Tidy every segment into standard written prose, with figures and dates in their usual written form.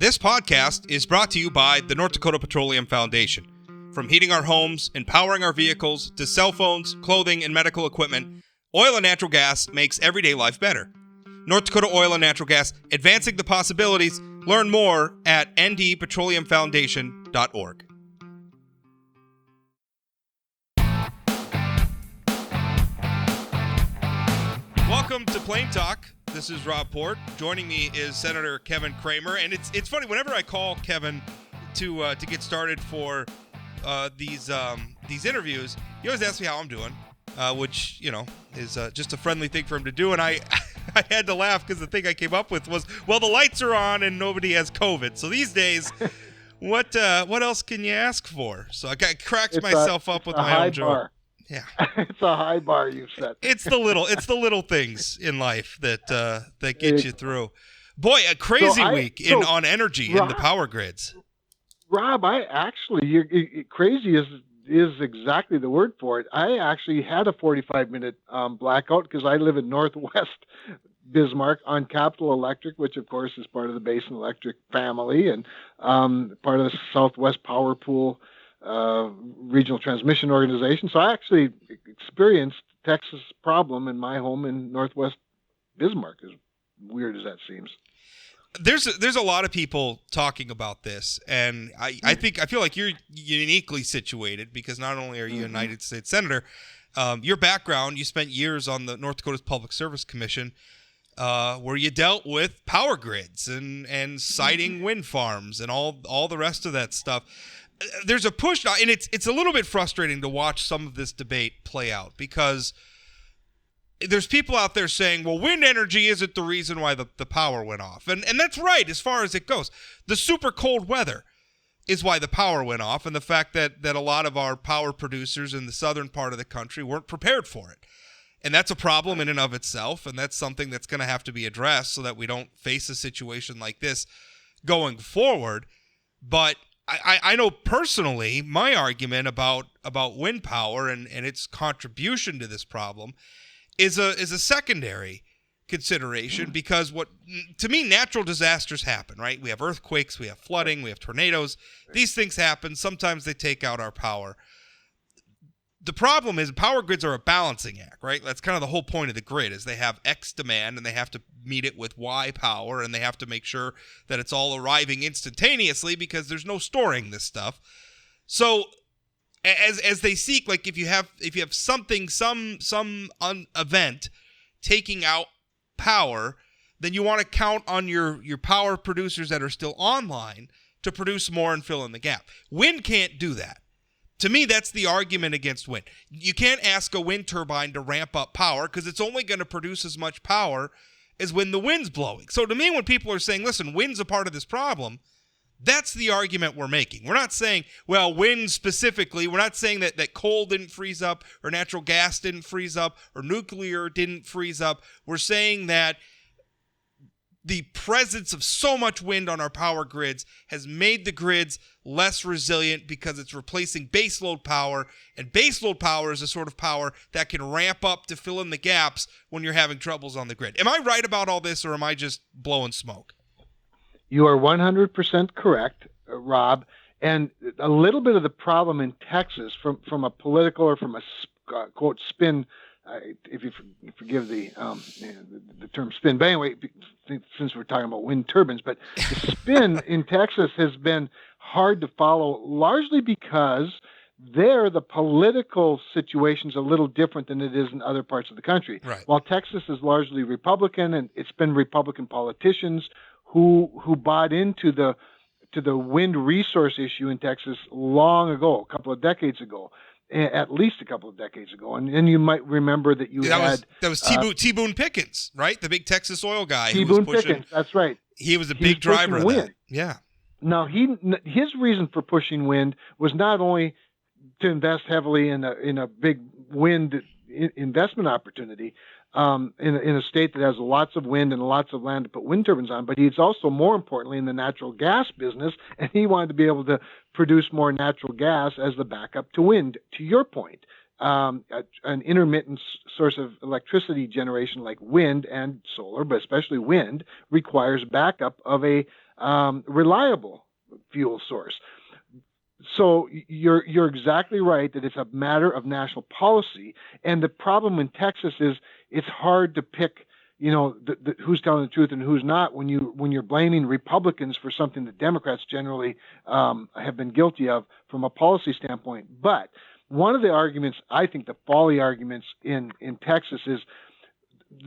This podcast is brought to you by the North Dakota Petroleum Foundation. From heating our homes and powering our vehicles to cell phones, clothing, and medical equipment, oil and natural gas makes everyday life better. North Dakota Oil and Natural Gas, advancing the possibilities. Learn more at ndpetroleumfoundation.org. Welcome to Plain Talk. This is Rob Port. Joining me is Senator Kevin Cramer, and it's funny whenever I call Kevin to get started for these interviews, he always asks me how I'm doing, which is just a friendly thing for him to do, and I had to laugh because the thing I came up with was, well, the lights are on and nobody has COVID, so these days, what else can you ask for? So I cracked myself up with my own joke. Yeah, it's a high bar you've set. It's the little things in life that get you through. Boy, a crazy week on energy in the power grids. Rob, crazy is exactly the word for it. I actually had a 45-minute blackout because I live in Northwest Bismarck on Capital Electric, which of course is part of the Basin Electric family and part of the Southwest Power Pool regional transmission organization. So I actually experienced Texas problem in my home in Northwest Bismarck, as weird as that seems. There's a lot of people talking about this, and I feel like you're uniquely situated because not only are you a United States Senator, your background, you spent years on the North Dakota's Public Service Commission, where you dealt with power grids and siting wind farms and all the rest of that stuff. There's a push now, and it's a little bit frustrating to watch some of this debate play out because there's people out there saying, well, wind energy isn't the reason why the power went off. And that's right as far as it goes. The super cold weather is why the power went off, and the fact that a lot of our power producers in the southern part of the country weren't prepared for it. And that's a problem in and of itself, and that's something that's going to have to be addressed so that we don't face a situation like this going forward. But I know personally my argument about wind power and its contribution to this problem is a secondary consideration because to me natural disasters happen, right? We have earthquakes, we have flooding, we have tornadoes. These things happen. Sometimes they take out our power. The problem is power grids are a balancing act, right? That's kind of the whole point of the grid is they have X demand and they have to meet it with Y power and they have to make sure that it's all arriving instantaneously because there's no storing this stuff. So as they seek, like if you have something, some event taking out power, then you want to count on your power producers that are still online to produce more and fill in the gap. Wind can't do that. To me, that's the argument against wind. You can't ask a wind turbine to ramp up power because it's only going to produce as much power as when the wind's blowing. So to me, when people are saying, listen, wind's a part of this problem, that's the argument we're making. We're not saying, well, wind specifically, we're not saying that coal didn't freeze up or natural gas didn't freeze up or nuclear didn't freeze up. We're saying that the presence of so much wind on our power grids has made the grids less resilient because it's replacing baseload power, and baseload power is a sort of power that can ramp up to fill in the gaps when you're having troubles on the grid. Am I right about all this, or am I just blowing smoke? You are 100% correct, Rob. And a little bit of the problem in Texas from a political or from a quote spin, if you forgive the term spin. But anyway, since we're talking about wind turbines, but the spin in Texas has been hard to follow, largely because there the political situation's a little different than it is in other parts of the country. Right. While Texas is largely Republican, and it's been Republican politicians who bought into the wind resource issue in Texas long ago, a couple of decades ago. At least a couple of decades ago, and you might remember that that was T. Boone Pickens, right? The big Texas oil guy. T. Boone Pickens, that's right. He was a big driver of that. Yeah. Now his reason for pushing wind was not only to invest heavily in a big wind investment opportunity, in a state that has lots of wind and lots of land to put wind turbines on, but he's also, more importantly, in the natural gas business, and he wanted to be able to produce more natural gas as the backup to wind. To your point, an intermittent source of electricity generation like wind and solar, but especially wind, requires backup of a reliable fuel source. So you're exactly right that it's a matter of national policy, and the problem in Texas is it's hard to pick, who's telling the truth and who's not when you're blaming Republicans for something that Democrats generally have been guilty of from a policy standpoint. But one of the arguments, I think, the folly arguments in Texas is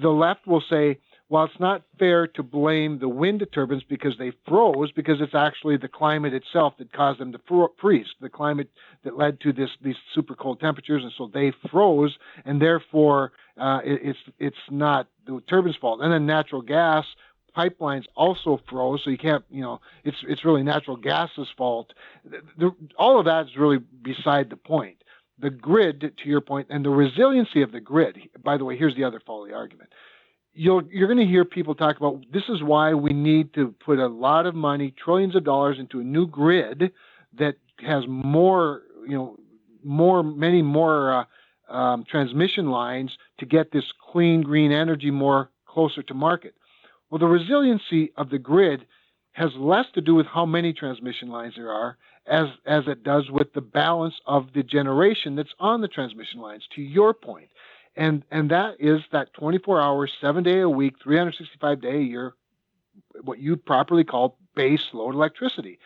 the left will say, well, it's not fair to blame the wind turbines because they froze, because it's actually the climate itself that caused them to freeze, the climate that led to these super cold temperatures, and so they froze, and therefore it's not the turbines' fault. And then natural gas pipelines also froze, so you can't, it's really natural gas's fault. All of that is really beside the point. The grid, to your point, and the resiliency of the grid. By the way, here's the other folly argument. You're going to hear people talk about this is why we need to put a lot of money, trillions of dollars, into a new grid that has many more transmission lines to get this clean green energy more closer to market. Well, the resiliency of the grid has less to do with how many transmission lines there are as it does with the balance of the generation that's on the transmission lines, to your point. And that is that 24 hours, 7 day a week, 365 day a year, what you properly call base load electricity.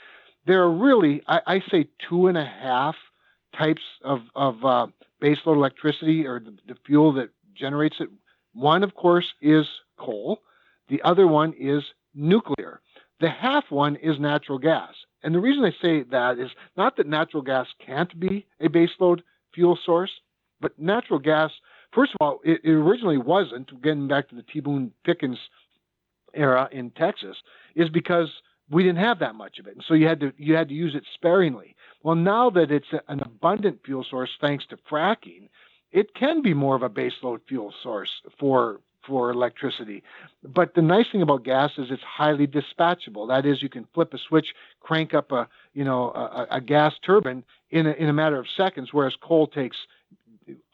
There are really, I say 2.5 types of base load electricity, or the fuel that generates it. One, of course, is coal. The other one is nuclear. The half one is natural gas. And the reason I say that is not that natural gas can't be a baseload fuel source, but natural gas, first of all, it originally wasn't, getting back to the T. Boone Pickens era in Texas, is because we didn't have that much of it. And so you had to use it sparingly. Well, now that it's an abundant fuel source thanks to fracking, it can be more of a baseload fuel source for electricity. But the nice thing about gas is it's highly dispatchable. That is, you can flip a switch, crank up a gas turbine in a matter of seconds, whereas coal takes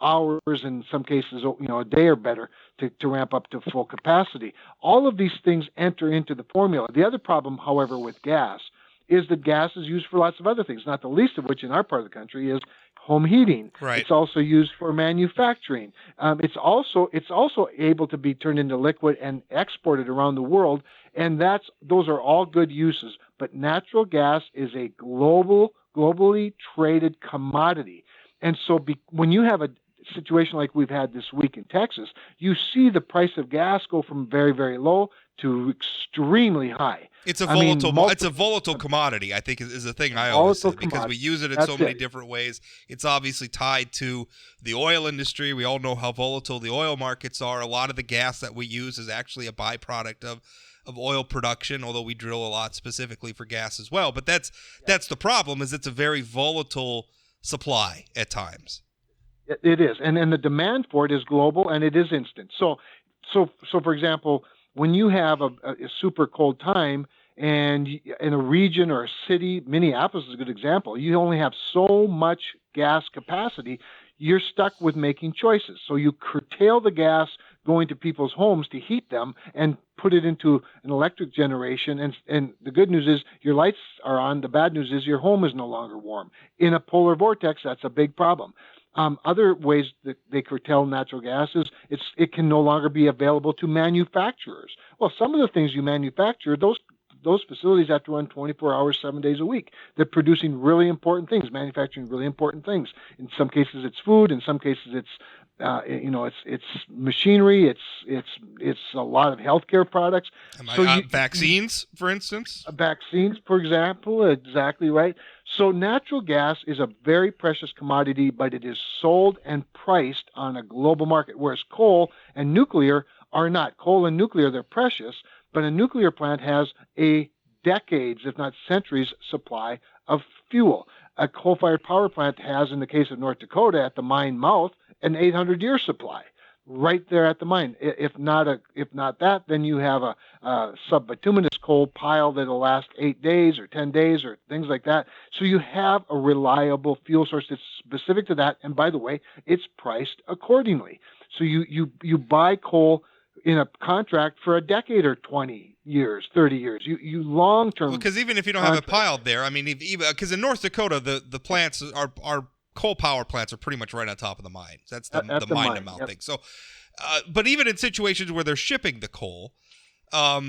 hours, in some cases, a day or better to ramp up to full capacity. All of these things enter into the formula. The other problem, however, with gas is that gas is used for lots of other things, not the least of which in our part of the country is home heating. Right. It's also used for manufacturing. It's also able to be turned into liquid and exported around the world, and those are all good uses. But natural gas is a globally traded commodity. And so when you have a situation like we've had this week in Texas, you see the price of gas go from very, very low to extremely high. It's a volatile commodity, I think, is the thing I always say, because we use it in so many different ways. It's obviously tied to the oil industry. We all know how volatile the oil markets are. A lot of the gas that we use is actually a byproduct of oil production, although we drill a lot specifically for gas as well. But that's the problem, is it's a very volatile supply at times. It is, and the demand for it is global, and it is instant. So for example, when you have a super cold time, and in a region or a city, Minneapolis is a good example, you only have so much gas capacity, you're stuck with making choices. So you curtail the gas going to people's homes to heat them and put it into an electric generation. And the good news is your lights are on. The bad news is your home is no longer warm. In a polar vortex, that's a big problem. Other ways that they curtail natural gas is it can no longer be available to manufacturers. Well, some of the things you manufacture, those facilities have to run 24 hours, 7 days a week. They're producing really important things, manufacturing really important things. In some cases, it's food. In some cases, it's machinery. It's a lot of healthcare products. Vaccines, for instance. Vaccines, for example, exactly right. So natural gas is a very precious commodity, but it is sold and priced on a global market, whereas coal and nuclear are not. Coal and nuclear, they're precious, but a nuclear plant has a decades, if not centuries, supply of fuel. A coal-fired power plant has, in the case of North Dakota, at the mine mouth, an 800-year supply right there at the mine. If not that, then you have a subbituminous coal pile that'll last 8 days or 10 days or things like that. So you have a reliable fuel source that's specific to that. And by the way, it's priced accordingly. So you buy coal in a contract for a decade or 20 years, 30 years. You long-term. Because even if you don't have it piled there, I mean, because in North Dakota, the plants are coal power plants are pretty much right on top of the mine. That's the mine to mount thing. So, but even in situations where they're shipping the coal, I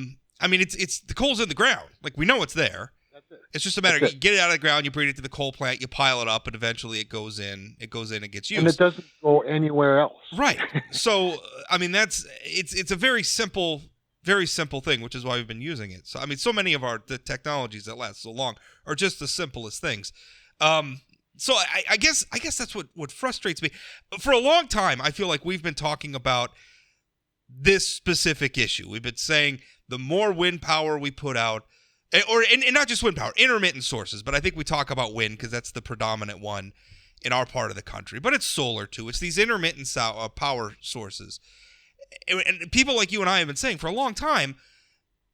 mean, it's the coal's in the ground. Like, we know it's there. That's it. It's just a matter of you get it out of the ground, you bring it to the coal plant, you pile it up, and eventually it goes in and gets used. And it doesn't go anywhere else. Right. So, I mean, it's a very simple thing, which is why we've been using it. So, I mean, so many of the technologies that last so long are just the simplest things. So I guess that's what frustrates me. For a long time, I feel like we've been talking about this specific issue. We've been saying the more wind power we put out, and not just wind power, intermittent sources, but I think we talk about wind because that's the predominant one in our part of the country. But it's solar too. It's these intermittent power sources. And people like you and I have been saying for a long time,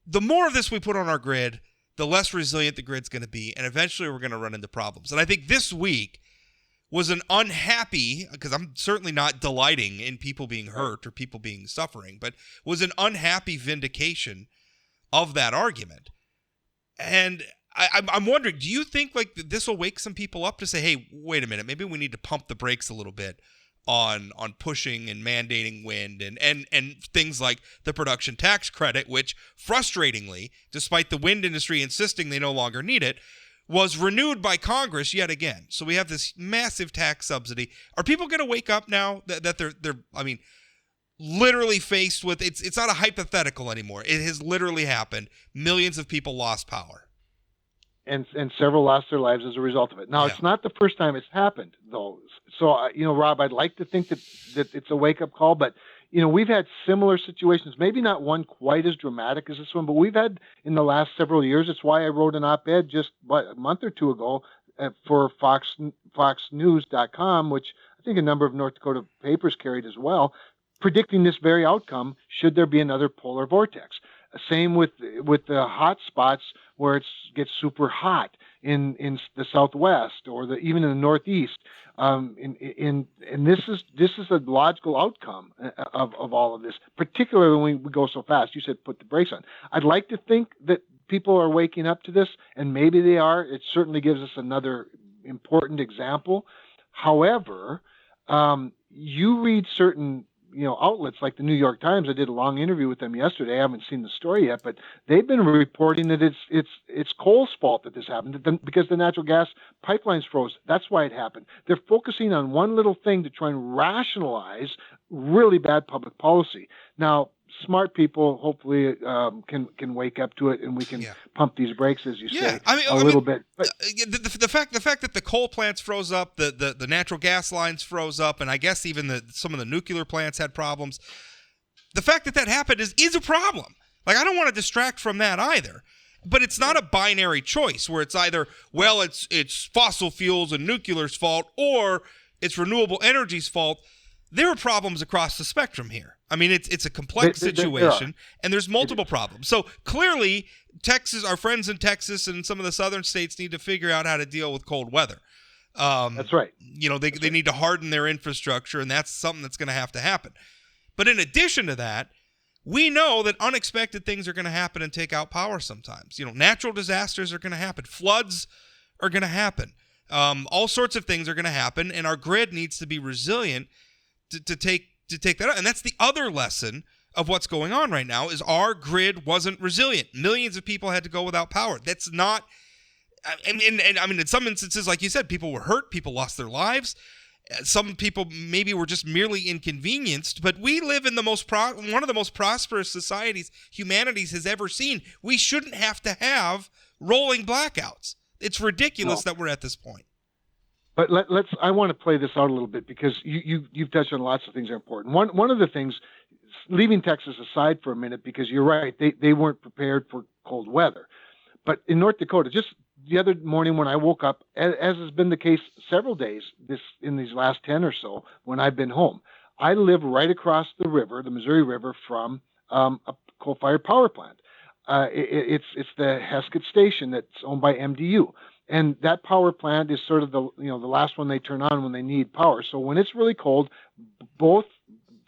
the more of this we put on our grid, the less resilient the grid's going to be, and eventually we're going to run into problems. And I think this week was an unhappy, because I'm certainly not delighting in people being hurt or people being suffering, but was an unhappy vindication of that argument. And I'm wondering, do you think like this will wake some people up to say, hey, wait a minute, maybe we need to pump the brakes a little bit on pushing and mandating wind and things like the production tax credit, which frustratingly, despite the wind industry insisting they no longer need it, was renewed by Congress yet again. So we have this massive tax subsidy. Are people going to wake up now that they're I mean, literally faced with it's not a hypothetical anymore. It has literally happened. Millions of people lost power. And several lost their lives as a result of it. Now, It's not the first time it's happened, though. So, Rob, I'd like to think that it's a wake-up call, but, we've had similar situations, maybe not one quite as dramatic as this one, but we've had in the last several years. It's why I wrote an op-ed just a month or two ago for foxnews.com, which I think a number of North Dakota papers carried as well, predicting this very outcome should there be another polar vortex. Same with the hot spots where it gets super hot in the Southwest or even in the Northeast. And this is a logical outcome of all of this, particularly when we go so fast. You said put the brakes on. I'd like to think that people are waking up to this, and maybe they are. It certainly gives us another important example. However, you read certain outlets like the New York Times. I did a long interview with them yesterday. I haven't seen the story yet, but they've been reporting that it's coal's fault that this happened because the natural gas pipelines froze. That's why it happened. They're focusing on one little thing to try and rationalize really bad public policy. Now, smart people hopefully can wake up to it, and we can pump these brakes, as you say, a little bit. But the fact that the coal plants froze up, the natural gas lines froze up, and I guess even some of the nuclear plants had problems. The fact that happened is a problem. Like, I don't want to distract from that either. But it's not a binary choice where it's either it's fossil fuels and nuclear's fault, or it's renewable energy's fault. There are problems across the spectrum here. I mean, it's a complex situation, and there's multiple problems. So clearly, Texas, our friends in Texas and some of the southern states need to figure out how to deal with cold weather. That's right. They need to harden their infrastructure, and that's something that's going to have to happen. But in addition to that, we know that unexpected things are going to happen and take out power sometimes. Natural disasters are going to happen. Floods are going to happen. All sorts of things are going to happen, and our grid needs to be resilient to take that out. And that's the other lesson of what's going on right now is our grid wasn't resilient. Millions of people had to go without power. That's not, and I mean, in some instances, like you said, people were hurt, people lost their lives. Some people maybe were just merely inconvenienced, but we live in one of the most prosperous societies humanity has ever seen. We shouldn't have to have rolling blackouts. It's ridiculous that we're at this point. But I want to play this out a little bit because you've touched on lots of things that are important. One of the things, leaving Texas aside for a minute, because you're right, they weren't prepared for cold weather. But in North Dakota, just the other morning when I woke up, as has been the case several days in these last 10 or so when I've been home, I live right across the river, the Missouri River, from a coal-fired power plant. It's the Heskett Station that's owned by MDU. And that power plant is sort of the last one they turn on when they need power. So when it's really cold, both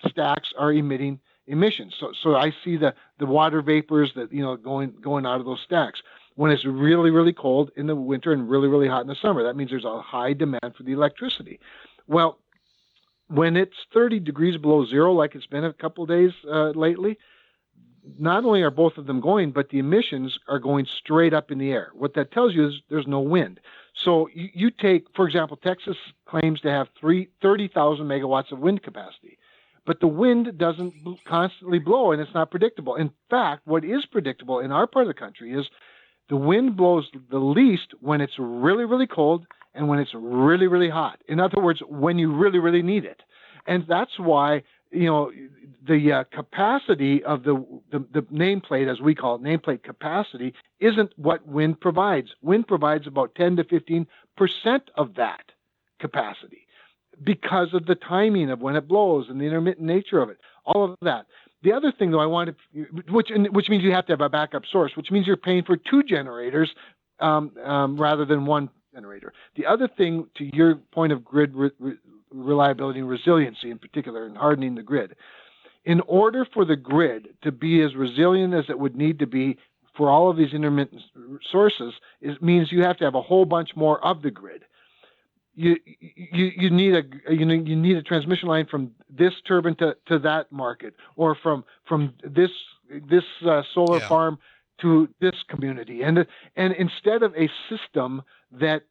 stacks are emitting emissions. So I see the water vapors that going out of those stacks. When it's really, really cold in the winter and really, really hot in the summer, that means there's a high demand for the electricity. Well, when it's 30 degrees below zero, like it's been a couple of days lately, not only are both of them going, but the emissions are going straight up in the air. What that tells you is there's no wind. So you take, for example, Texas claims to have 30,000 megawatts of wind capacity, but the wind doesn't constantly blow, and it's not predictable. In fact, what is predictable in our part of the country is the wind blows the least when it's really, really cold and when it's really, really hot. In other words, when you really, really need it. And that's why the capacity of the nameplate, as we call it, nameplate capacity, isn't what wind provides. Wind provides about 10 to 15% of that capacity because of the timing of when it blows and the intermittent nature of it, all of that. The other thing, though, I wanted, which means you have to have a backup source, which means you're paying for two generators rather than one generator. The other thing, to your point of grid reliability and resiliency in particular, and hardening the grid, in order for the grid to be as resilient as it would need to be for all of these intermittent sources, it means you have to have a whole bunch more of the grid. You need a transmission line from this turbine to that market, or from this solar farm to this community, and instead of a system that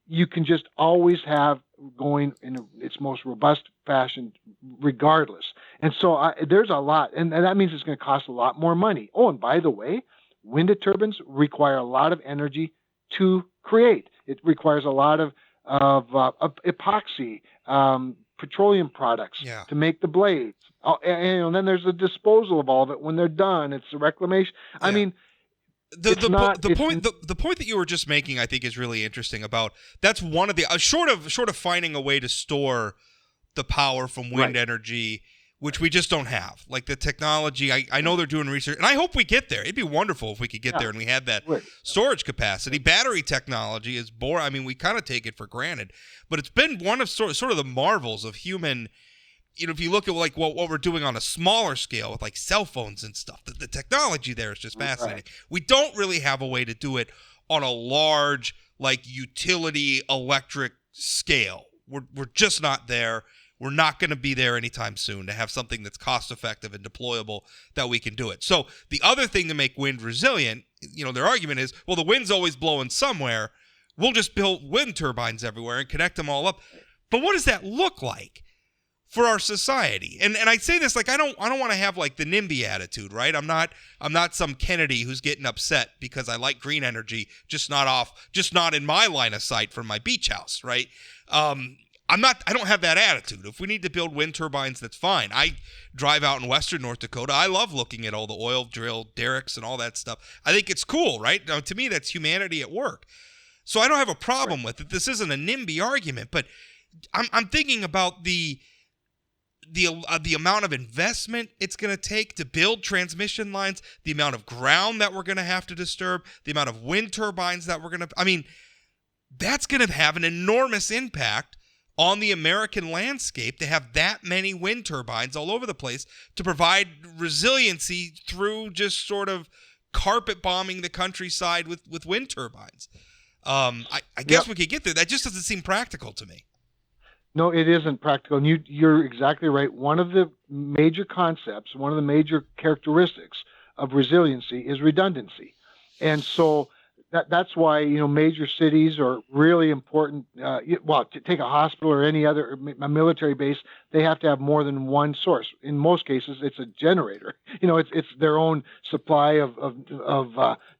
you can just always have going in its most robust fashion regardless. And so there's a lot, and that means it's going to cost a lot more money. Oh, and by the way, wind turbines require a lot of energy to create. It requires a lot of epoxy, petroleum products to make the blades. And then there's the disposal of all of it when they're done. It's the reclamation. I mean, the point that you were just making, I think, is really interesting. About that's one of the short of finding a way to store the power from wind energy, which we just don't have. Like the technology, I know they're doing research, and I hope we get there. It'd be wonderful if we could get there and we had that storage capacity. Battery technology is boring. I mean, we kind of take it for granted, but it's been one of sort of the marvels of human. If you look at like what we're doing on a smaller scale with like cell phones and stuff, the technology there is just fascinating. Right. We don't really have a way to do it on a large like utility electric scale. We're just not there. We're not going to be there anytime soon to have something that's cost effective and deployable that we can do it. So the other thing to make wind resilient, their argument is, well, the wind's always blowing somewhere. We'll just build wind turbines everywhere and connect them all up. But what does that look like for our society? And I say this like I don't want to have like the NIMBY attitude, right? I'm not some Kennedy who's getting upset because I like green energy, just not in my line of sight from my beach house, right? I don't have that attitude. If we need to build wind turbines, that's fine. I drive out in western North Dakota. I love looking at all the oil drill derricks and all that stuff. I think it's cool, right? Now, to me, that's humanity at work. So I don't have a problem with it. This isn't a NIMBY argument, but I'm thinking about the amount of investment it's going to take to build transmission lines, the amount of ground that we're going to have to disturb, the amount of wind turbines that we're going to, that's going to have an enormous impact on the American landscape to have that many wind turbines all over the place to provide resiliency through just sort of carpet bombing the countryside with wind turbines. I guess we could get there. That just doesn't seem practical to me. No, it isn't practical. And you're exactly right. One of the major concepts, one of the major characteristics of resiliency is redundancy. And so that's why, major cities are really important. To take a hospital or any other a military base, they have to have more than one source. In most cases, it's a generator. It's their own supply of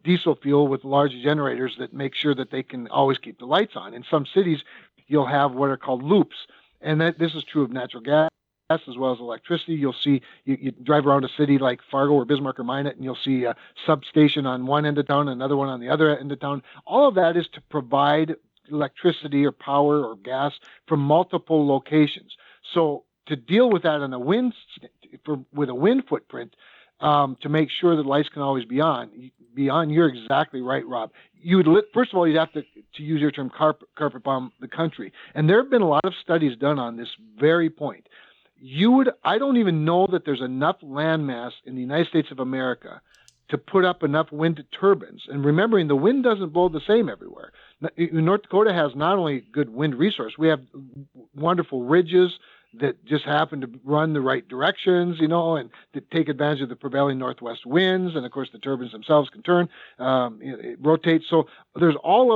diesel fuel with large generators that make sure that they can always keep the lights on. In some cities, you'll have what are called loops. And this is true of natural gas as well as electricity. You'll see, you drive around a city like Fargo or Bismarck or Minot, and you'll see a substation on one end of town, another one on the other end of town. All of that is to provide electricity or power or gas from multiple locations. So to deal with that on with a wind footprint, to make sure that lights can always be on, you're exactly right, Rob. First of all, you'd have to use your term, carpet bomb the country. And there have been a lot of studies done on this very point. I don't even know that there's enough land mass in the United States of America to put up enough wind turbines. And remembering the wind doesn't blow the same everywhere. North Dakota has not only good wind resource, we have wonderful ridges that just happen to run the right directions, and to take advantage of the prevailing northwest winds. And of course, the turbines themselves can turn, it rotates. So there's all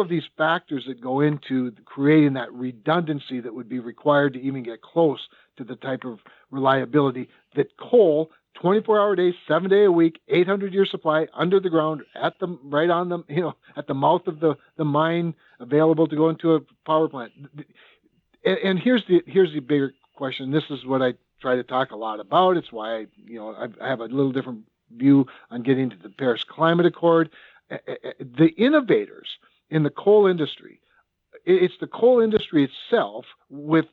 of these factors that go into creating that redundancy that would be required to even get close to the type of reliability that coal, 24-hour days, 7 day a week, 800-year supply under the ground, at the mouth of the mine, available to go into a power plant. And here's the bigger question. This is what I try to talk a lot about. It's why I have a little different view on getting to the Paris Climate Accord. The innovators in the coal industry, it's the coal industry itself with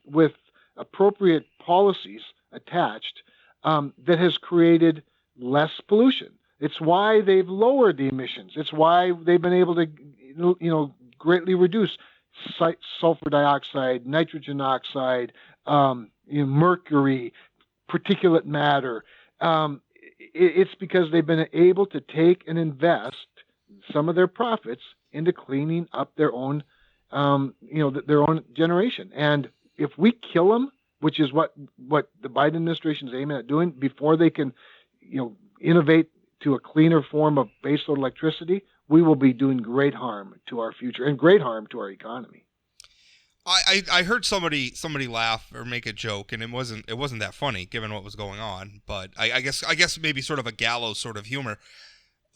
appropriate policies attached, that has created less pollution. It's why they've lowered the emissions. It's why they've been able to greatly reduce sulfur dioxide, nitrogen oxide, mercury, particulate matter. It's because they've been able to take and invest some of their profits into cleaning up their own, their own generation. And if we kill them, which is what the Biden administration is aiming at doing, before they can, innovate to a cleaner form of baseload electricity, we will be doing great harm to our future and great harm to our economy. I heard somebody laugh or make a joke, and it wasn't that funny given what was going on. But I guess maybe sort of a gallows sort of humor.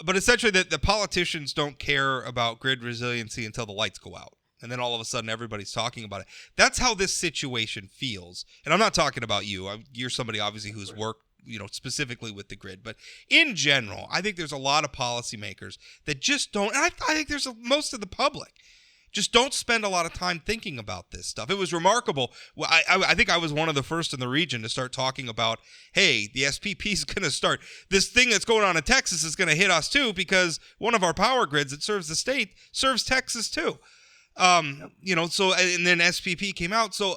But essentially, that the politicians don't care about grid resiliency until the lights go out, and then all of a sudden everybody's talking about it. That's how this situation feels. And I'm not talking about you. You're somebody obviously who's worked, specifically with the grid. But in general, I think there's a lot of policymakers that just don't, and I think there's most of the public just don't spend a lot of time thinking about this stuff. It was remarkable. Well, I think I was one of the first in the region to start talking about, hey, the SPP is going to start, this thing that's going on in Texas is going to hit us too, because one of our power grids that serves the state serves Texas too. So, and then SPP came out. So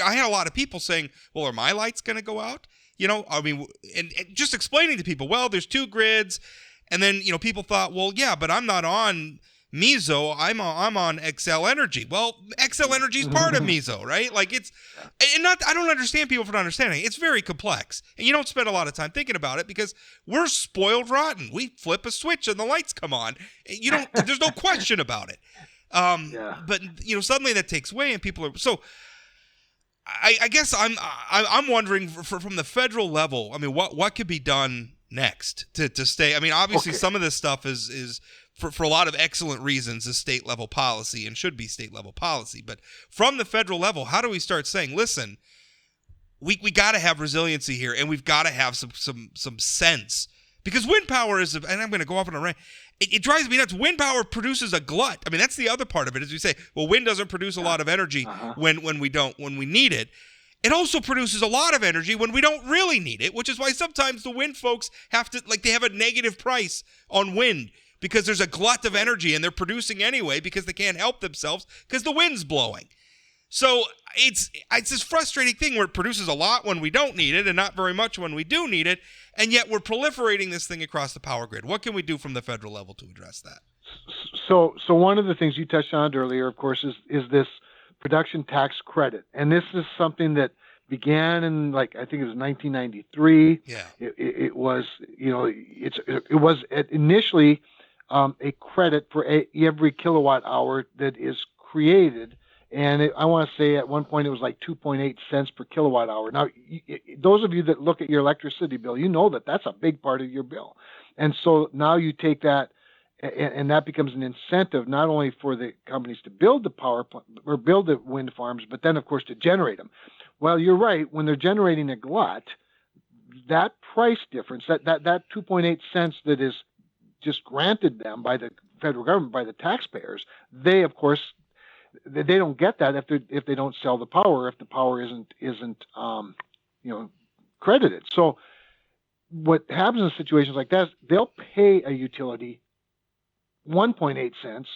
I had a lot of people saying, well, are my lights going to go out? And just explaining to people, well, there's two grids. And then, people thought, well, yeah, but I'm not on Meso, I'm on XL Energy. Well, XL Energy is part of Meso, right? Like I don't understand people for not understanding. It's very complex, and you don't spend a lot of time thinking about it because we're spoiled rotten. We flip a switch and the lights come on. There's no question about it. But suddenly that takes away, and people are so. I guess I'm wondering from the federal level. I mean, what could be done next to stay? I mean, obviously some of this stuff is for a lot of excellent reasons is state level policy and should be state level policy. But from the federal level, how do we start saying, listen, we got to have resiliency here, and we've got to have some sense, because wind power is, and I'm going to go off on a rant. It drives me nuts. Wind power produces a glut. I mean, that's the other part of it, is we say, well, wind doesn't produce a lot of energy when we need it. It also produces a lot of energy when we don't really need it, which is why sometimes the wind folks they have a negative price on wind because there's a glut of energy and they're producing anyway because they can't help themselves because the wind's blowing. So it's this frustrating thing where it produces a lot when we don't need it and not very much when we do need it, and yet we're proliferating this thing across the power grid. What can we do from the federal level to address that? So one of the things you touched on earlier, of course, is this production tax credit, and this is something that began in I think it was 1993. Yeah, it was it was initially a credit for every kilowatt hour that is created. And I want to say at one point it was like 2.8 cents per kilowatt hour. Now, those of you that look at your electricity bill, that's a big part of your bill. And so now you take that, and that becomes an incentive not only for the companies to build the power plant or build the wind farms, but then, of course, to generate them. Well, you're right. When they're generating a glut, that price difference, that 2.8 cents that is just granted them by the federal government, by the taxpayers, they, of course, they don't get that if they don't sell the power, if the power isn't credited. So what happens in situations like that is they'll pay a utility 1.8 cents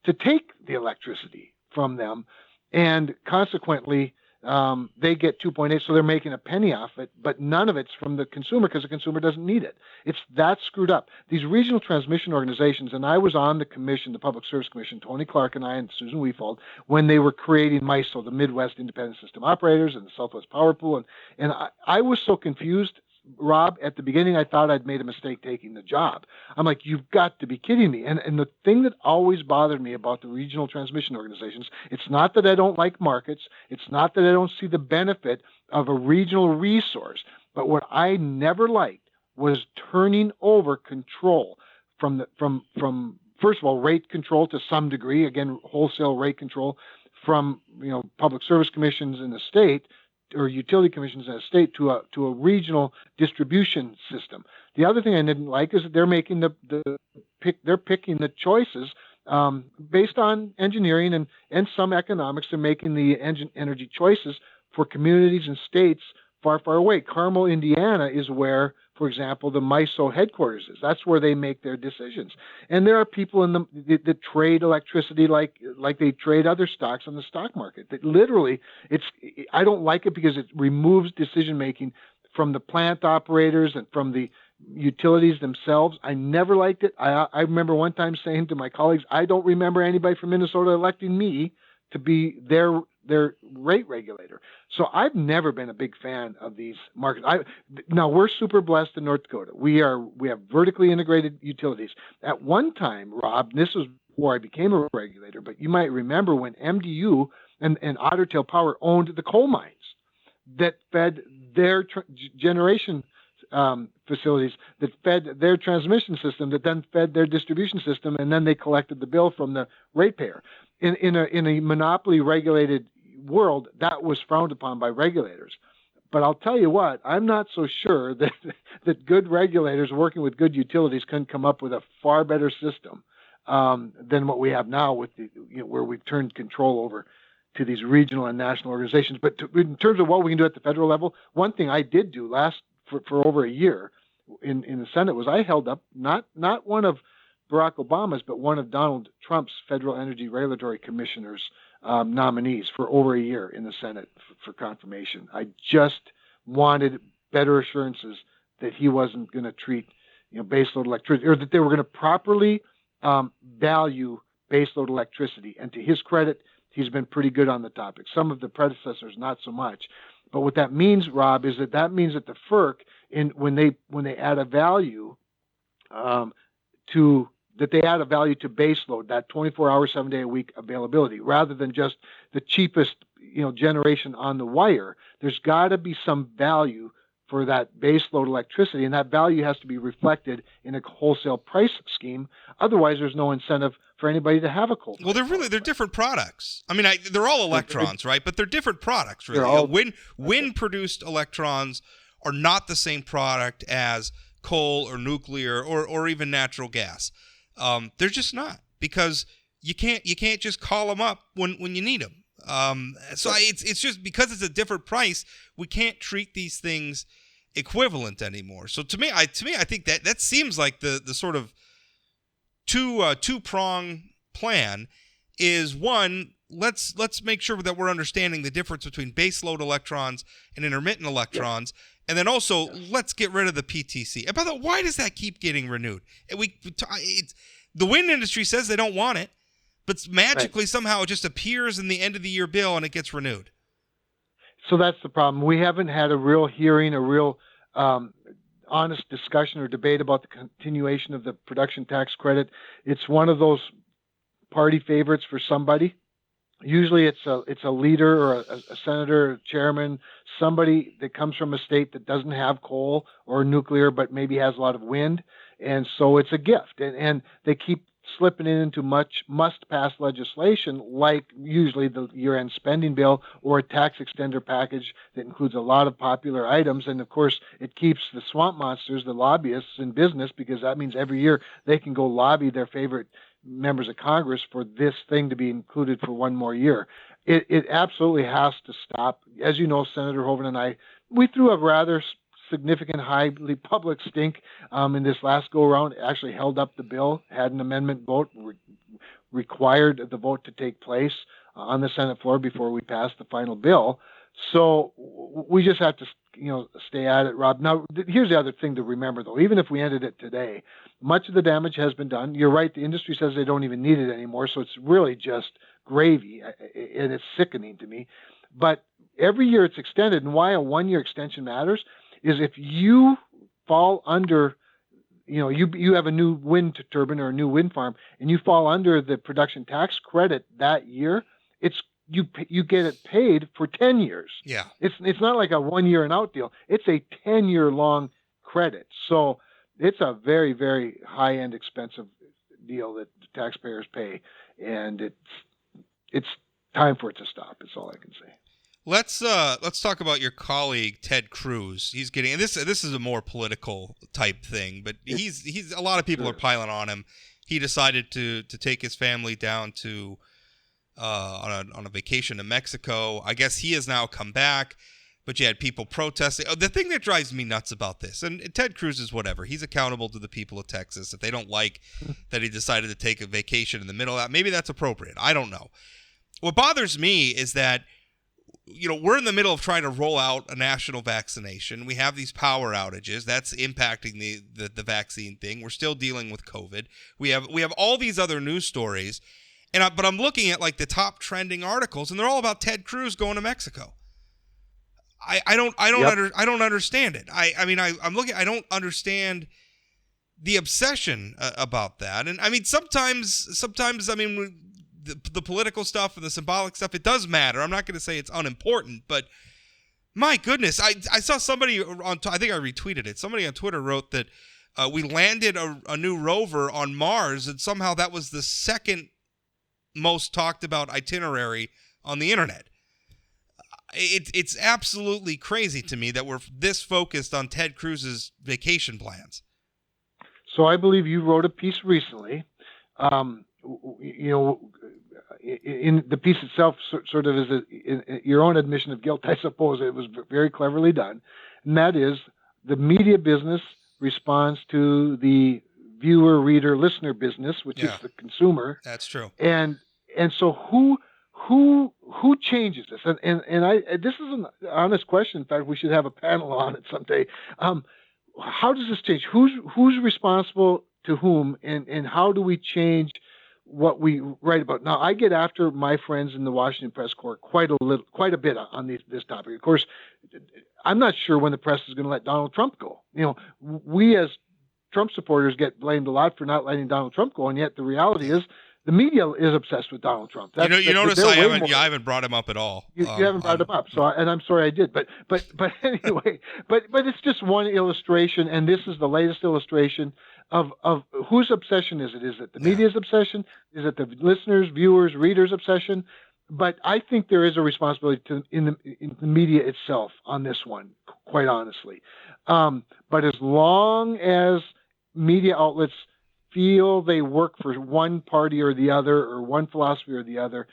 to take the electricity from them, and consequently they get 2.8, so they're making a penny off it, but none of it's from the consumer because the consumer doesn't need it. It's that screwed up. These regional transmission organizations, and I was on the commission, the Public Service Commission, Tony Clark and I and Susan Weefald, when they were creating MISO, the Midwest Independent System Operators, and the Southwest Power Pool, and I was so confused, Rob. At the beginning, I thought I'd made a mistake taking the job. I'm like, you've got to be kidding me. And the thing that always bothered me about the regional transmission organizations, it's not that I don't like markets. It's not that I don't see the benefit of a regional resource. But what I never liked was turning over control from first of all, rate control to some degree, again, wholesale rate control from, public service commissions in the state or utility commissions in a state to a regional distribution system. The other thing I didn't like is that they're making they're picking the choices based on engineering and some economics. They're making the energy choices for communities and states far, far away. Carmel, Indiana is where, for example, the MISO headquarters is. That's where they make their decisions. And there are people in that trade electricity like they trade other stocks on the stock market. That literally, I don't like it because it removes decision making from the plant operators and from the utilities themselves. I never liked it. I remember one time saying to my colleagues, I don't remember anybody from Minnesota electing me to be their rate regulator. So I've never been a big fan of these markets. Now we're super blessed in North Dakota. We have vertically integrated utilities. At one time, Rob, this was before I became a regulator, but you might remember when MDU and Otter Tail Power owned the coal mines that fed their generation facilities, that fed their transmission system, that then fed their distribution system, and then they collected the bill from the ratepayer. In a monopoly regulated world, that was frowned upon by regulators. But I'll tell you what, I'm not so sure that good regulators working with good utilities can come up with a far better system than what we have now with where we've turned control over to these regional and national organizations. But in terms of what we can do at the federal level, one thing I did do for over a year in the Senate was I held up not one of Barack Obama's, but one of Donald Trump's Federal Energy Regulatory Commissioner's nominees for over a year in the Senate for confirmation. I just wanted better assurances that he wasn't going to treat baseload electricity, or that they were going to properly value baseload electricity. And to his credit, he's been pretty good on the topic. Some of the predecessors, not so much. But what that means, Rob, is that means that the FERC, when they add a value they add a value to baseload, that 24-hour, 7-day-a-week availability, rather than just the cheapest generation on the wire. There's got to be some value for that baseload electricity, and that value has to be reflected in a wholesale price scheme. Otherwise, there's no incentive for anybody to have a coal. Well, they're different products. I mean, they're all electrons, right? But they're different products, really. Wind-produced electrons are not the same product as coal or nuclear or even natural gas. They're just not, because you can't just call them up when you need them. It's just because it's a different price, we can't treat these things equivalent anymore. So to me, I think that seems like the sort of two-prong plan is, one, let's make sure that we're understanding the difference between baseload electrons and intermittent electrons. Yeah. And then also, let's get rid of the PTC. And by the way, why does that keep getting renewed? The wind industry says they don't want it, but magically somehow it just appears in the end of the year bill and it gets renewed. So that's the problem. We haven't had a real hearing, a real honest discussion or debate about the continuation of the production tax credit. It's one of those party favorites for somebody. Usually it's a leader or a senator, a chairman, somebody that comes from a state that doesn't have coal or nuclear, but maybe has a lot of wind. And so it's a gift. And they keep slipping it into much must-pass legislation, like usually the year-end spending bill or a tax extender package that includes a lot of popular items. And, of course, it keeps the swamp monsters, the lobbyists, in business, because that means every year they can go lobby their favorite members of Congress for this thing to be included for one more year. It absolutely has to stop. As you know, Senator Hoeven and I, we threw a rather significant, highly public stink in this last go-around. Actually held up the bill, had an amendment vote, required the vote to take place on the Senate floor before we passed the final bill. So we just have to, stay at it, Rob. Now, here's the other thing to remember, though. Even if we ended it today, much of the damage has been done. You're right. The industry says they don't even need it anymore. So it's really just gravy, and it's sickening to me. But every year it's extended, and why a 1-year extension matters is if you fall under, you have a new wind turbine or a new wind farm, and you fall under the production tax credit that year, you get it paid for 10 years. Yeah. It's not like a 1-year and out deal. It's a 10-year long credit. So it's a very, very high end expensive deal that the taxpayers pay, and it's time for it to stop. Is all I can say. Let's talk about your colleague Ted Cruz. He's getting, and this is a more political type thing, but he's a lot of people are piling on him. He decided to take his family down to on a vacation to Mexico. I guess he has now come back, but you had people protesting. The thing that drives me nuts about this, and Ted Cruz is whatever. He's accountable to the people of Texas. If they don't like that he decided to take a vacation in the middle of that, maybe that's appropriate. I don't know. What bothers me is that, we're in the middle of trying to roll out a national vaccination. We have these power outages. That's impacting the vaccine thing. We're still dealing with COVID. We have all these other news stories. But I'm looking at like the top trending articles, and they're all about Ted Cruz going to Mexico. I don't understand it. I'm looking. I don't understand the obsession about that. And I mean, sometimes the political stuff and the symbolic stuff, it does matter. I'm not going to say it's unimportant, but my goodness, I saw somebody I think I retweeted it. Somebody on Twitter wrote that we landed a new rover on Mars, and somehow that was the second most talked about itinerary on the internet. It's absolutely crazy to me that we're this focused on Ted Cruz's vacation plans. So I believe you wrote a piece recently. In the piece itself, sort of is your own admission of guilt, I suppose. It was very cleverly done, and that is the media business responds to the viewer, reader, listener business, which is the consumer. That's true. And so who changes this? And this is an honest question. In fact, we should have a panel on it someday. How does this change? Who's responsible to whom, and how do we change what we write about? Now, I get after my friends in the Washington Press Corps quite a bit on this topic. Of course, I'm not sure when the press is going to let Donald Trump go. We as Trump supporters get blamed a lot for not letting Donald Trump go, and yet the reality is the media is obsessed with Donald Trump. You notice I haven't brought him up at all. You haven't brought him up, and I'm sorry I did. But anyway, but it's just one illustration, and this is the latest illustration of whose obsession is it? Is it the media's obsession? Is it the listeners, viewers, readers' obsession? But I think there is a responsibility in the media itself on this one, quite honestly. But as long as media outlets feel they work for one party or the other, or one philosophy or the other,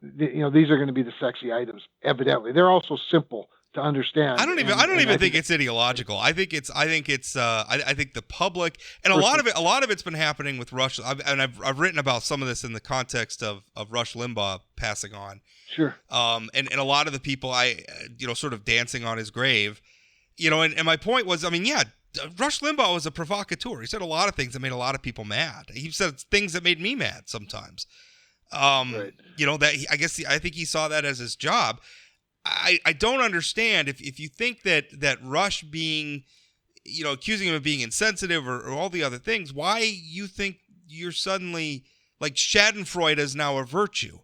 these are going to be the sexy items. Evidently, they're also simple to understand. I don't even think it's ideological. I think the public, and a lot of it's been happening with Rush. I've written about some of this in the context of Rush Limbaugh passing on. Sure. And a lot of the people sort of dancing on his grave, and my point was, Rush Limbaugh was a provocateur. He said a lot of things that made a lot of people mad. He said things that made me mad sometimes. Right. I think he saw that as his job. I don't understand if you think that Rush being, accusing him of being insensitive or all the other things, why you think you're suddenly like Schadenfreude is now a virtue.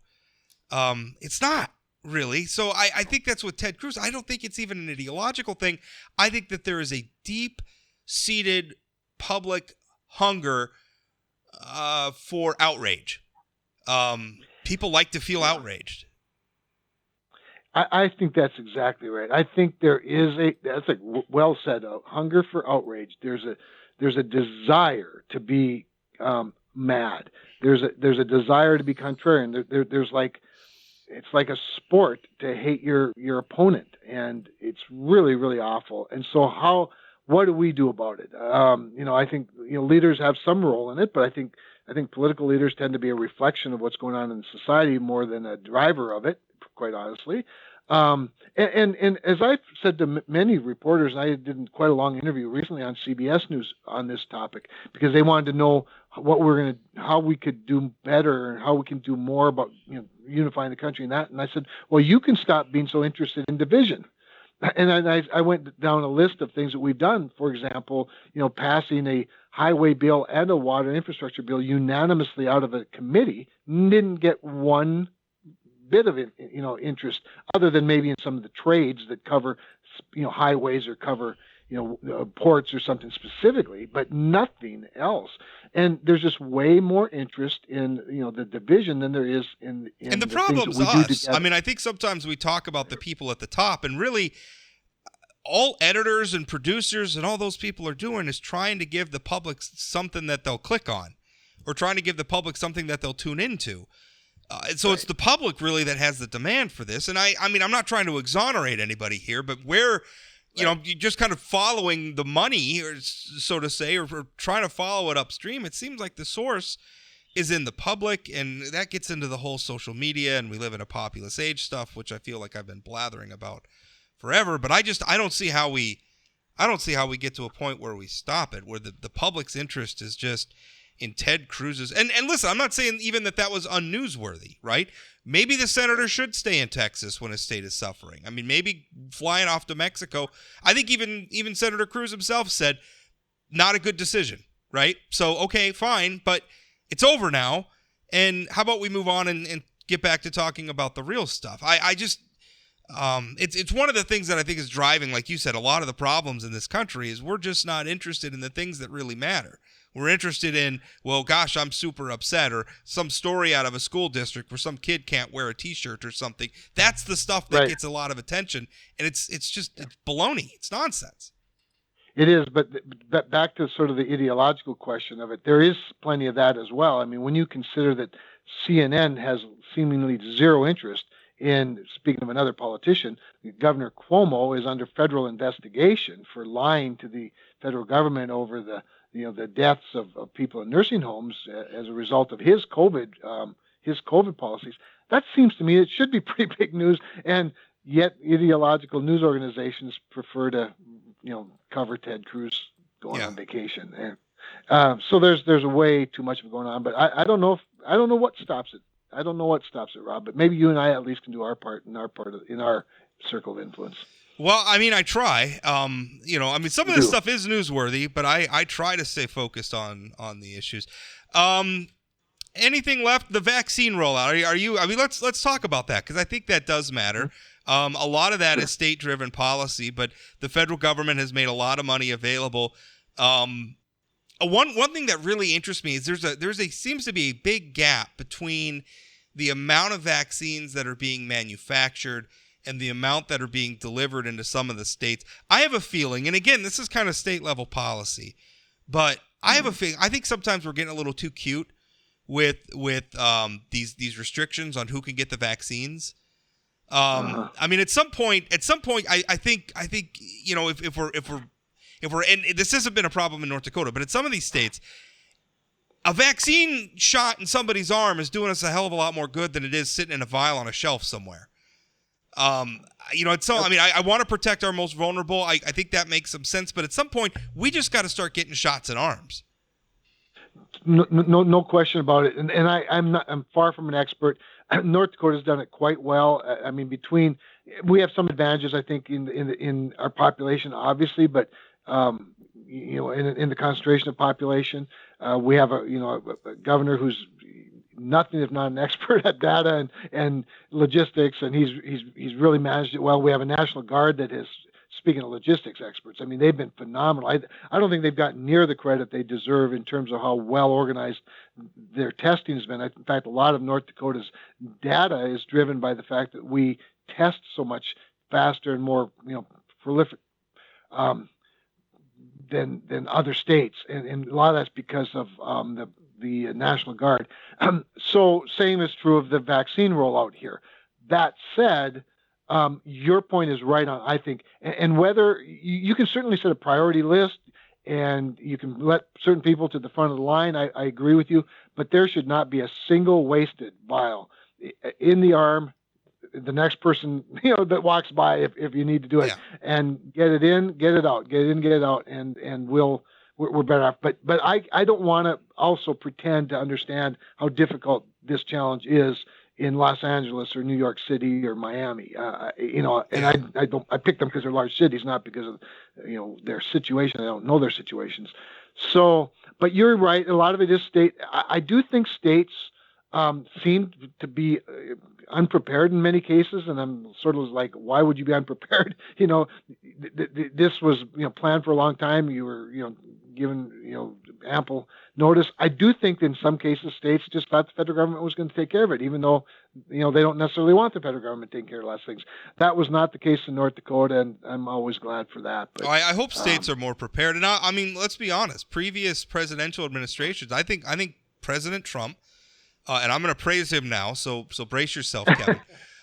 It's not really. So I think that's with Ted Cruz. I don't think it's even an ideological thing. I think that there is a deep-seated public hunger for outrage. People like to feel outraged. I think that's exactly right. I think there is that's well said, a hunger for outrage. There's a desire to be mad. There's a desire to be contrarian. It's like a sport to hate your opponent, and it's really, really awful. And so what do we do about it? I think leaders have some role in it, but I think political leaders tend to be a reflection of what's going on in society more than a driver of it, quite honestly. And as I've said to many reporters, I did quite a long interview recently on CBS News on this topic because they wanted to know how we could do better and how we can do more about unifying the country and that. And I said, well, you can stop being so interested in division. And I went down a list of things that we've done. For example, passing a highway bill and a water infrastructure bill unanimously out of a committee didn't get one bit of interest, other than maybe in some of the trades that cover highways or cover ports or something specifically, but nothing else. And there's just way more interest in the division than there is in and the problem's us. I mean, I think sometimes we talk about the people at the top, and really all editors and producers and all those people are doing is trying to give the public something that they'll click on, or trying to give the public something that they'll tune into. And so It's the public really that has the demand for this. And I mean, I'm not trying to exonerate anybody here, but where, you're just kind of following the money, or so to say, or trying to follow it upstream, it seems like the source is in the public, and that gets into the whole social media, and we live in a populous age stuff, which I feel like I've been blathering about forever. But I don't see how we get to a point where we stop it, where the public's interest is just in Ted Cruz's. And listen, I'm not saying even that was unnewsworthy, right? Maybe the senator should stay in Texas when his state is suffering. I mean, maybe flying off to Mexico. I think even Senator Cruz himself said, not a good decision, right? So, okay, fine, but it's over now. And how about we move on and get back to talking about the real stuff? It's one of the things that I think is driving, like you said, a lot of the problems in this country is we're just not interested in the things that really matter. We're interested in, well, gosh, I'm super upset, or some story out of a school district where some kid can't wear a T-shirt or something. That's the stuff that gets a lot of attention, and it's baloney. It's nonsense. It is, but back to sort of the ideological question of it, there is plenty of that as well. I mean, when you consider that CNN has seemingly zero interest in, speaking of another politician, Governor Cuomo is under federal investigation for lying to the federal government over the deaths of people in nursing homes as a result of his COVID policies. That seems to me it should be pretty big news, and yet ideological news organizations prefer to cover Ted Cruz going on vacation. And so there's way too much of it going on. But I don't know what stops it. I don't know what stops it, Rob. But maybe you and I at least can do our part in our circle of influence. Well, I mean, I try. Some of this stuff is newsworthy, but I try to stay focused on the issues. Anything left? The vaccine rollout. Are you? I mean, let's talk about that, because I think that does matter. A lot of that is state-driven policy, but the federal government has made a lot of money available. One thing that really interests me is seems to be a big gap between the amount of vaccines that are being manufactured and the amount that are being delivered into some of the states. I have a feeling, and again, this is kind of state-level policy, but I have a feeling, I think sometimes we're getting a little too cute with these restrictions on who can get the vaccines. I mean, at some point, I think if we're and this hasn't been a problem in North Dakota, but in some of these states, a vaccine shot in somebody's arm is doing us a hell of a lot more good than it is sitting in a vial on a shelf somewhere. I want to protect our most vulnerable. I think that makes some sense, but at some point, we just got to start getting shots in arms. No question about it. And I'm far from an expert. North Dakota's done it quite well. I mean, we have some advantages, I think, in our population, obviously, but in the concentration of population, we have a governor who's nothing if not an expert at data and logistics, and he's really managed it well. We have a National Guard that is, speaking of logistics experts, I mean, they've been phenomenal. I don't think they've gotten near the credit they deserve in terms of how well organized their testing has been. In fact, a lot of North Dakota's data is driven by the fact that we test so much faster and more prolific than other states, and a lot of that's because of the National Guard. So same is true of the vaccine rollout here. That said, your point is right on, I think, and whether you can certainly set a priority list and you can let certain people to the front of the line. I agree with you, but there should not be a single wasted vial in the arm the next person, that walks by if you need to do it, Yeah. and get it in, get it out, get it in, get it out, and we're better off. But I don't want to also pretend to understand how difficult this challenge is in Los Angeles or New York City or Miami, and I pick them because they're large cities, not because of their situation. I don't know their situations. So, but you're right. A lot of it is state. I do think states seem to be unprepared in many cases, and I'm sort of like, why would you be unprepared? This was planned for a long time. You were given ample notice. I do think that in some cases states just thought the federal government was going to take care of it, even though they don't necessarily want the federal government taking care of lots of things. That was not the case in North Dakota, and I'm always glad for that. But I hope states are more prepared. And I mean, let's be honest. Previous presidential administrations, I think President Trump. And I'm going to praise him now, so brace yourself, Kevin.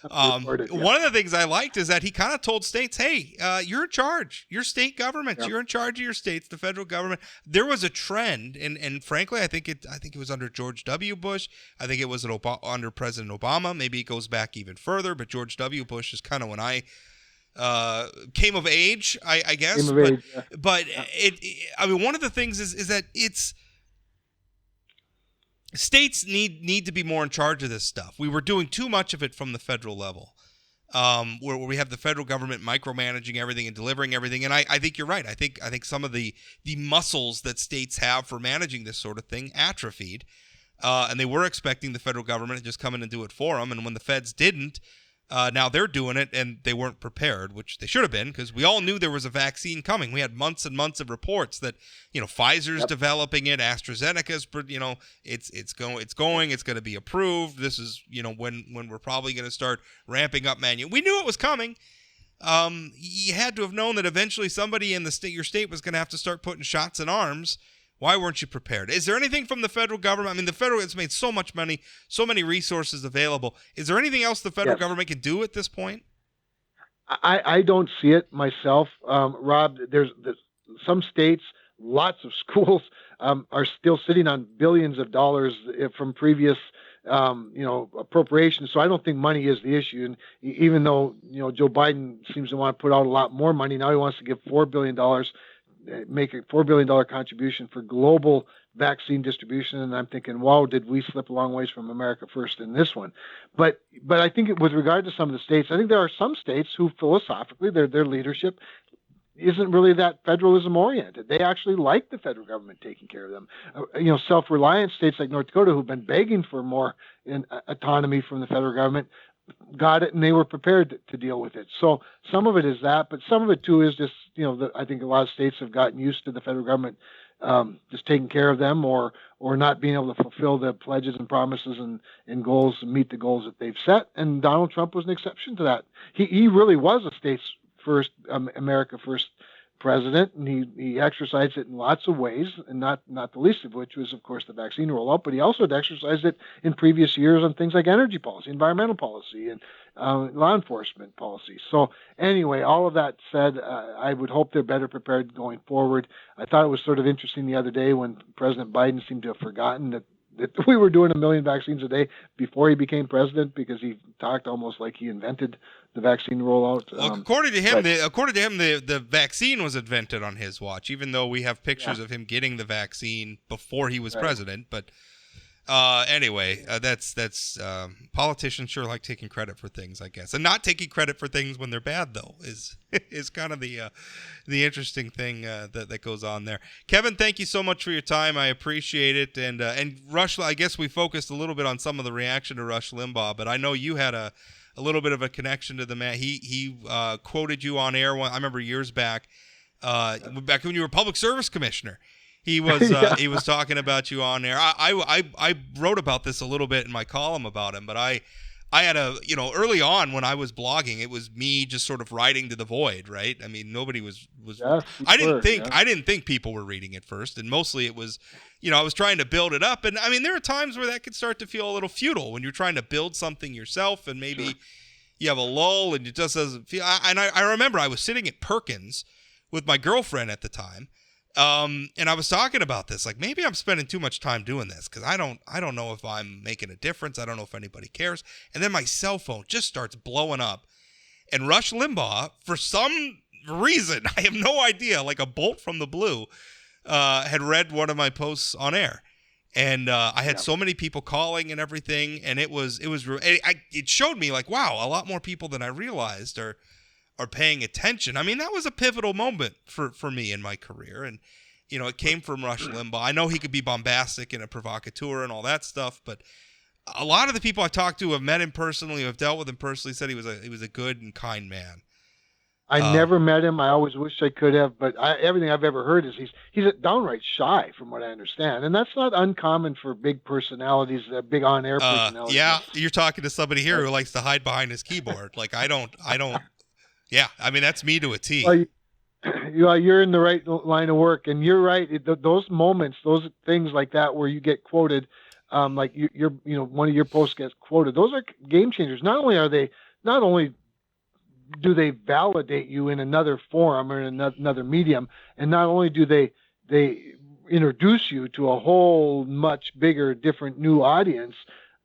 One of the things I liked is that he kind of told states, hey, you're in charge. Your state governments, you're in charge of your states, the federal government. There was a trend, and frankly, I think it was under George W. Bush. I think it was under President Obama. Maybe it goes back even further, but George W. Bush is kind of when I came of age, I guess. But I mean, one of the things is that it's states need to be more in charge of this stuff. We were doing too much of it from the federal level, where we have the federal government micromanaging everything and delivering everything. And I think you're right. I think some of the muscles that states have for managing this sort of thing atrophied, and they were expecting the federal government to just come in and do it for them. And when the feds didn't, now they're doing it, and they weren't prepared, which they should have been, because we all knew there was a vaccine coming. We had months and months of reports that, Pfizer's developing it, AstraZeneca's, it's going to be approved. This is, when we're probably going to start ramping up we knew it was coming. You had to have known that eventually somebody in your state was going to have to start putting shots in arms. Why weren't you prepared? Is there anything from the federal government? I mean, the federal has made so much money, so many resources available. Is there anything else the federal government can do at this point? I don't see it myself, Rob. There's some states, lots of schools are still sitting on billions of dollars from previous appropriations. So I don't think money is the issue. And even though Joe Biden seems to want to put out a lot more money, now he wants to give $4 billion. Make a $4 billion contribution for global vaccine distribution. And I'm thinking, wow, did we slip a long ways from America first in this one? But I think with regard to some of the states, I think there are some states who philosophically, their leadership isn't really that federalism oriented. They actually like the federal government taking care of them. Self-reliant states like North Dakota, who've been begging for more autonomy from the federal government, got it, and they were prepared to deal with it. So some of it is that, but some of it too is just, I think a lot of states have gotten used to the federal government just taking care of them, or not being able to fulfill the pledges and promises and goals and meet the goals that they've set. And Donald Trump was an exception to that. He really was a state's first, America first president, and he exercised it in lots of ways, and not the least of which was, of course, the vaccine rollout, but he also had exercised it in previous years on things like energy policy, environmental policy, and law enforcement policy. So anyway, all of that said, I would hope they're better prepared going forward. I thought it was sort of interesting the other day when President Biden seemed to have forgotten that we were doing 1 million vaccines a day before he became president, because he talked almost like he invented the vaccine rollout. Well, according to him, the vaccine was invented on his watch, even though we have pictures of him getting the vaccine before he was president. But anyway, that's politicians sure like taking credit for things, I guess, and not taking credit for things when they're bad, though, is kind of the interesting thing that goes on there. Kevin, thank you so much for your time. I appreciate it. And Rush, I guess we focused a little bit on some of the reaction to Rush Limbaugh, but I know you had a little bit of a connection to the man. He quoted you on air. I remember years back when you were public service commissioner. He was he was talking about you on air. I wrote about this a little bit in my column about him, but I had early on when I was blogging, it was me just sort of writing to the void, right? I mean, nobody was. I didn't think people were reading it first, and mostly it was, I was trying to build it up, and I mean, there are times where that can start to feel a little futile when you're trying to build something yourself, and maybe you have a lull, and it just doesn't feel. And I remember I was sitting at Perkins with my girlfriend at the time, And I was talking about this, like maybe I'm spending too much time doing this because I don't know if I'm making a difference. I don't know if anybody cares. And then my cell phone just starts blowing up. And Rush Limbaugh, for some reason, I have no idea, like a bolt from the blue, had read one of my posts on air. And I had so many people calling and everything, and it showed me like, wow, a lot more people than I realized are paying attention. I mean, that was a pivotal moment for me in my career, and it came from Rush Limbaugh. I know he could be bombastic and a provocateur and all that stuff, but a lot of the people I talked to have met him personally, have dealt with him personally, said he was a good and kind man. I never met him. I always wish I could have, but everything I've ever heard is he's downright shy, from what I understand, and that's not uncommon for big personalities, big on-air personalities. Yeah, you're talking to somebody here who likes to hide behind his keyboard. Like I don't. Yeah, I mean that's me to a T. Well, you're in the right line of work, and you're right. Those moments, those things like that, where you get quoted, like one of your posts gets quoted. Those are game changers. Not only do they validate you in another forum or in another medium, and not only do they introduce you to a whole much bigger, different, new audience,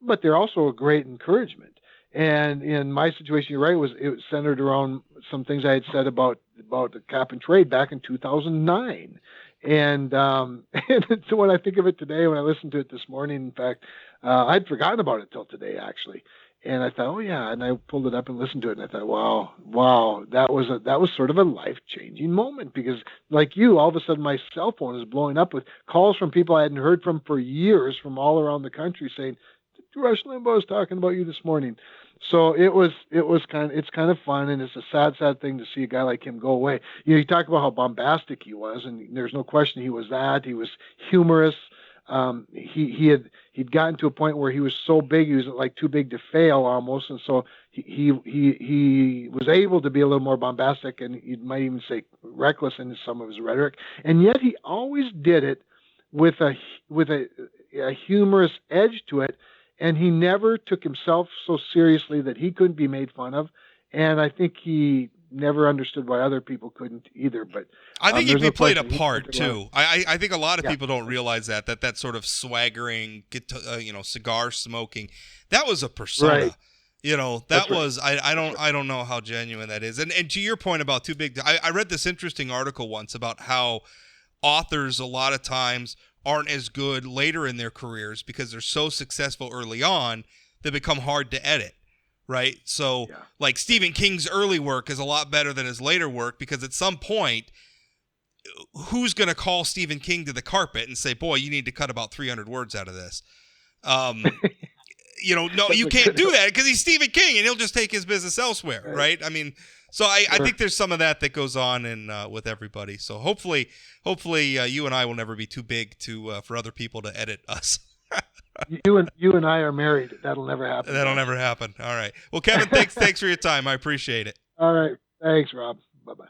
but they're also a great encouragement. And in my situation, you're right, it was centered around some things I had said about the cap and trade back in 2009. And so when I think of it today, when I listened to it this morning, in fact, I'd forgotten about it till today, actually. And I thought, oh yeah, and I pulled it up and listened to it, and I thought, wow, that was sort of a life-changing moment, because like you, all of a sudden my cell phone is blowing up with calls from people I hadn't heard from for years, from all around the country, saying, Rush Limbaugh was talking about you this morning. So it's kind of fun, and it's a sad thing to see a guy like him go away. You talk about how bombastic he was, and there's no question he was that. He was humorous. He'd gotten to a point where he was so big, he was like too big to fail almost, and so he was able to be a little more bombastic, and you might even say reckless in some of his rhetoric. And yet he always did it with a humorous edge to it. And he never took himself so seriously that he couldn't be made fun of. And I think he never understood why other people couldn't either. But I think he played a part too. I think a lot of people don't realize that sort of swaggering, cigar smoking, that was a persona. Right. That was I don't know how genuine that is. And to your point about too big, I read this interesting article once about how authors a lot of times aren't as good later in their careers because they're so successful early on, they become hard to edit, right? So, like Stephen King's early work is a lot better than his later work, because at some point, who's going to call Stephen King to the carpet and say, boy, you need to cut about 300 words out of this? No, you can't do that because he's Stephen King and he'll just take his business elsewhere, right? I mean, so I think there's some of that goes on with everybody. So hopefully you and I will never be too big for other people to edit us. You and I are married. That'll never happen. That'll never happen. All right. Well, Kevin, thanks for your time. I appreciate it. All right. Thanks, Rob. Bye-bye.